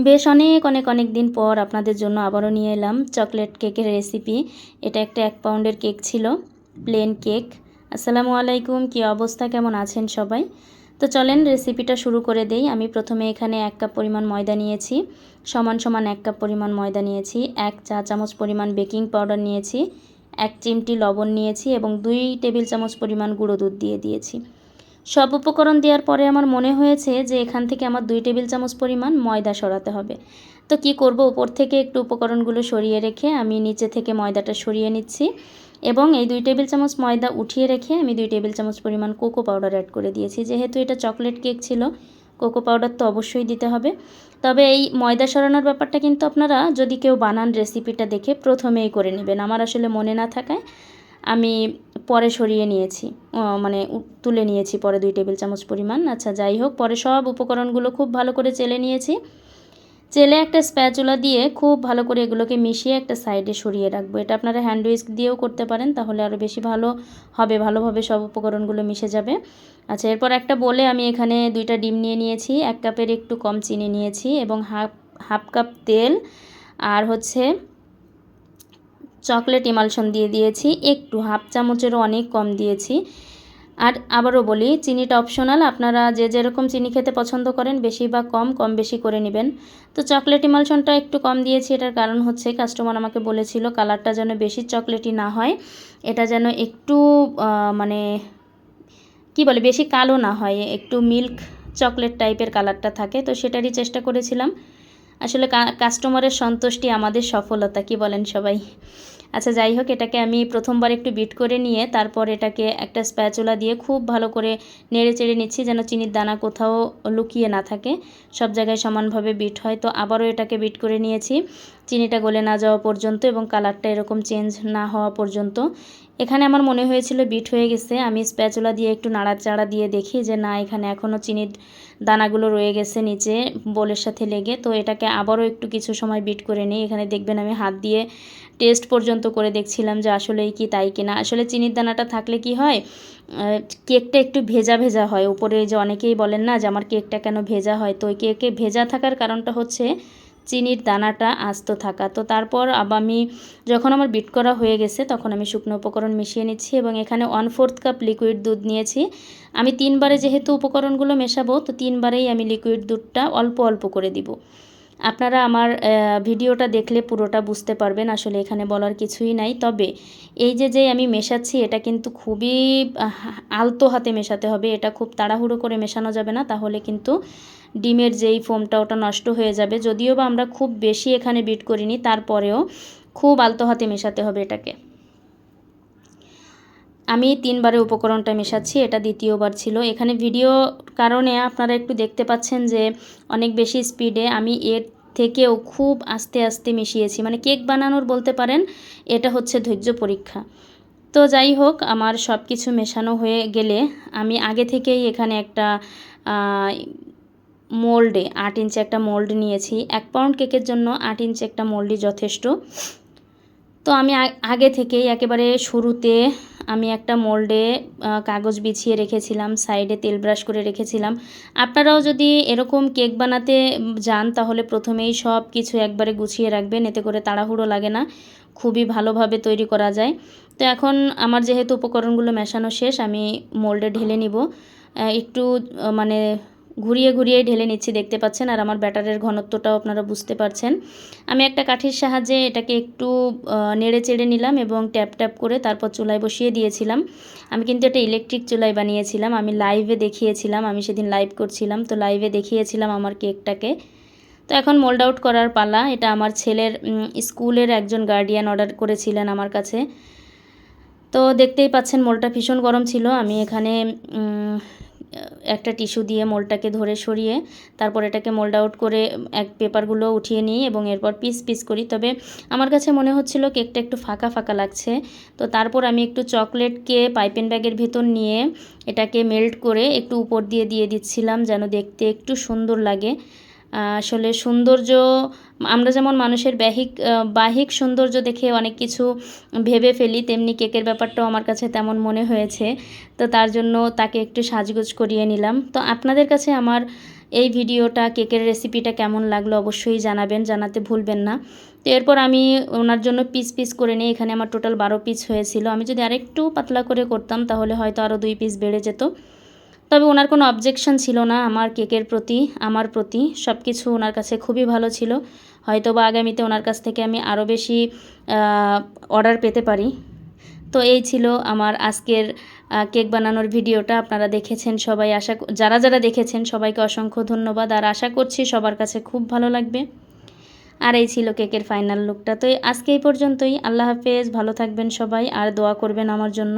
বেশ অনেক অনেক অনেক দিন পর আপনাদের জন্য আবারও নিয়ে এলাম চকলেট কেকের রেসিপি। এটা একটা 1 পাউন্ডের কেক ছিল, প্লেন কেক। আসসালামু আলাইকুম, কি অবস্থা, কেমন আছেন সবাই? তো চলেন রেসিপিটা শুরু করে দেই। আমি প্রথমে এখানে 1 কাপ পরিমাণ ময়দা নিয়েছি, সমান সমান 1 কাপ পরিমাণ ময়দা নিয়েছি, 1 চা চামচ পরিমাণ বেকিং পাউডার নিয়েছি, 1 চিমটি লবণ নিয়েছি এবং 2 টেবিল চামচ পরিমাণ গুঁড়ো দুধ দিয়ে দিয়েছি। সব উপকরণ দেওয়ার পরে আমার মনে হয়েছে যে এখান থেকে আমার 2 টেবিল চামচ পরিমাণ ময়দা সরাতে হবে। তো কি করব, উপর থেকে একটু উপকরণগুলো সরিয়ে রেখে আমি নিচে থেকে ময়দাটা সরিয়ে নিচ্ছি এবং এই 2 টেবিল চামচ ময়দা উঠিয়ে রেখে আমি 2 টেবিল চামচ পরিমাণ কোকো পাউডার অ্যাড করে দিয়েছি। যেহেতু এটা চকলেট কেক ছিল, কোকো পাউডার তো অবশ্যই দিতে হবে। তবে এই ময়দা সরানোর ব্যাপারটা কিন্তু আপনারা যদি কেউ বানান রেসিপিটা দেখে প্রথমেই করে নেবেন। আমার আসলে মনে না থাকায় আমি পরে সরিয়ে নিয়েছি, মানে তুলে নিয়েছি পরে 2 টেবিল চামচ পরিমাণ। আচ্ছা যাই হোক, পরে সব উপকরণগুলো খুব ভালো করে চেলে নিয়েছি। চেলে একটা স্প্যাচুলা দিয়ে খুব ভালো করে এগুলোকে মিশিয়ে একটা সাইডে সরিয়ে রাখবো। এটা আপনারা হ্যান্ড উইস্ক দিয়েও করতে পারেন, তাহলে আরও বেশি ভালো হবে, ভালোভাবে সব উপকরণগুলো মিশে যাবে। আচ্ছা, এরপর একটা বলে আমি এখানে 2টা ডিম নিয়ে নিয়েছি, 1 কাপের একটু কম চিনি নিয়েছি এবং হাফ কাপ তেল আর হচ্ছে চকলেট ইমালশন দিয়ে দিয়েছি একটু, হাফ চামচেরও অনেক কম দিয়েছি। আর আবারও বলি, চিনিটা অপশনাল, আপনারা যে যেরকম চিনি খেতে পছন্দ করেন বেশি বা কম বেশি করে নেবেন। তো চকলেট ইমালশনটা একটু কম দিয়েছি, এটার কারণ হচ্ছে কাস্টমার আমাকে বলেছিল কালারটা যেন বেশি চকলেটি না হয়, এটা যেন একটু মানে কি বলে, বেশি কালো না হয়, একটু মিল্ক চকলেট টাইপের কালারটা থাকে। তো সেটারই চেষ্টা করেছিলাম। আসলে কাস্টমারের সন্তুষ্টি আমাদের সফলতা, কি বলেন সবাই? আচ্ছা যাই হোক, এটাকে আমি প্রথমবার একটু বিট করে নিয়ে তারপর এটাকে একটা স্প্যাচুলা দিয়ে খুব ভালো করে নেড়ে চেড়ে নিচ্ছি, যেন চিনির দানা কোথাও লুকিয়ে না থাকে, সব জায়গায় সমানভাবে বিট হয়। তো আবারও এটাকে বিট করে নিয়েছি চিনিটা গলে না যাওয়া পর্যন্ত এবং কালারটা এরকম চেঞ্জ না হওয়া পর্যন্ত। এখানে আমার মনে হয়েছিল বিট হয়ে গেছে। আমি স্প্যাচুলা দিয়ে একটু নাড়াচাড়া দিয়ে দেখি যে না, এখানে এখনও চিনির দানাগুলো রয়ে গেছে নিচে বোলের সাথে লেগে। তো এটাকে আবারও একটু কিছু সময় বিট করে নিই। এখানে দেখবেন আমি হাত দিয়ে টেস্ট পর্যন্ত করে দেখছিলাম যে আসলেই কি তাই কিনা। আসলে চিনির দানাটা থাকলে কি হয়, কেকটা একটু ভেজা ভেজা হয় উপরে। যে অনেকেই বলেন না যে আমার কেকটা কেন ভেজা হয়, তো ওই কেকে ভেজা থাকার কারণটা হচ্ছে চিনির দানাটা আস্ত থাকা। তো তারপর আমি যখন আমার বিট করা হয়ে গেছে তখন আমি শুকনো উপকরণ মিশিয়ে নিচ্ছি এবং এখানে 1/4 কাপ লিকুইড দুধ নিয়েছি। আমি 3বারে যেহেতু উপকরণগুলো মেশাবো, তো 3বারেই আমি লিকুইড দুধটা অল্প অল্প করে দিব। আপনারা আমার ভিডিওটা দেখলে পুরোটা বুঝতে পারবেন, আসলে এখানে বলার কিছুই নাই। তবে এই যে আমি মেশাচ্ছি এটা কিন্তু খুবই আলতো হাতে মেশাতে হবে, এটা খুব তাড়াহুড়ো করে মেশানো যাবে না, তাহলে কিন্তু ডিমের যেই ফোমটা ওটা নষ্ট হয়ে যাবে। যদিও বা আমরা খুব বেশি এখানে বিট করিনি, তারপরেও খুব আলতো হাতে মেশাতে হবে এটাকে। আমি 3বারে উপকরণটা মেশাচ্ছি, এটা দ্বিতীয়বার ছিল। এখানে ভিডিও কারণে আপনারা একটু দেখতে পাচ্ছেন যে অনেক বেশি স্পিডে, আমি এর থেকেও খুব আস্তে আস্তে মিশিয়েছি। মানে কেক বানানোর বলতে পারেন এটা হচ্ছে ধৈর্য পরীক্ষা। তো যাই হোক, আমার সব কিছু মেশানো হয়ে গেলে আমি আগে থেকেই এখানে একটা মোল্ডে 8 ইঞ্চি একটা মোল্ড নিয়েছি। 1 পাউন্ড কেকের জন্য 8 ইঞ্চি একটা মোল্ডই যথেষ্ট। তো আমি আগে থেকেই একেবারে শুরুতে আমি একটা মোল্ডে কাগজ বিছিয়ে রেখেছিলাম, সাইডে তেল ব্রাশ করে রেখেছিলাম। আপনারাও যদি এরকম কেক বানাতে যান তাহলে প্রথমেই সব কিছু একবারে গুছিয়ে রাখবেন, এতে করে তাড়াহুড়ো লাগে না, খুবই ভালোভাবে তৈরি করা যায়। তো এখন আমার যেহেতু উপকরণগুলো মেশানো শেষ, আমি মোল্ডে ঢেলে নিব। একটু মানে ঘুরিয়ে ঘুরিয়ে ঢেলে নিচ্ছি, দেখতে পাচ্ছেন। আর আমার ব্যাটারের ঘনত্বটাও আপনারা বুঝতে পারছেন। আমি একটা কাঠির সাহায্যে এটাকে একটু নেড়ে চেড়ে নিলাম এবং ট্যাপ ট্যাপ করে তারপর চুলায় বসিয়ে দিয়েছিলাম। আমি কিন্তু এটা ইলেকট্রিক চুলায় বানিয়েছিলাম, আমি লাইভে দেখিয়েছিলাম, আমি সেদিন লাইভ করছিলাম, তো লাইভে দেখিয়েছিলাম আমার কেকটাকে। তো এখন মোল্ড আউট করার পালা। এটা আমার ছেলের স্কুলের একজন গার্ডিয়ান অর্ডার করেছিলেন আমার কাছে। তো দেখতেই পাচ্ছেন মোল্ডটা ভীষণ গরম ছিল। আমি এখানে একটা টিস্যু দিয়ে মোল্ডটাকে ধরে সরিয়ে তারপর এটাকে মোল্ড আউট করে পেপারগুলো উঠিয়ে নিই এবং এরপর পিস পিস করি। তবে আমার কাছে মনে হচ্ছিল কেকটা একটু ফাঁকা ফাঁকা লাগছে, তো তারপর আমি একটু চকলেটকে পাইপিং ব্যাগের ভেতর নিয়ে এটাকে মেল্ট করে একটু উপর দিয়ে দিচ্ছিলাম, যেন দেখতে একটু সুন্দর লাগে। আসলে সৌন্দর্য, আমরা যেমন মানুষের বাহিক সৌন্দর্য দেখে অনেক কিছু ভেবে ফেলি, তেমনি কেকের ব্যাপারটাও আমার কাছে তেমন মনে হয়েছে। তো তার জন্য তাকে একটু সাজগোজ করিয়ে নিলাম। তো আপনাদের কাছে আমার এই ভিডিওটা কেকের রেসিপিটা কেমন লাগলো অবশ্যই জানাবেন, জানাতে ভুলবেন না। তো এরপর আমি ওনার জন্য পিস পিস করে নিই। এখানে আমার টোটাল 12 পিস হয়েছিল। আমি যদি আরেকটু পাতলা করে করতাম তাহলে হয়তো আরও 2 পিস বেড়ে যেত। তবে ওনার কোনো অবজেকশন ছিল না আমার কেকের প্রতি, আমার প্রতি। সব কিছু ওনার কাছে খুবই ভালো ছিল। হয়তো বা আগামীতে ওনার কাছ থেকে আমি আরও বেশি অর্ডার পেতে পারি। তো এই ছিল আমার আজকের কেক বানানোর ভিডিওটা। আপনারা দেখেছেন সবাই, যারা যারা দেখেছেন সবাইকে অসংখ্য ধন্যবাদ। আর আশা করছি সবার কাছে খুব ভালো লাগবে। আর এই ছিল কেকের ফাইনাল লুকটা। তো আজকে এই পর্যন্তই। আল্লাহ হাফেজ, ভালো থাকবেন সবাই আর দোয়া করবেন আমার জন্য।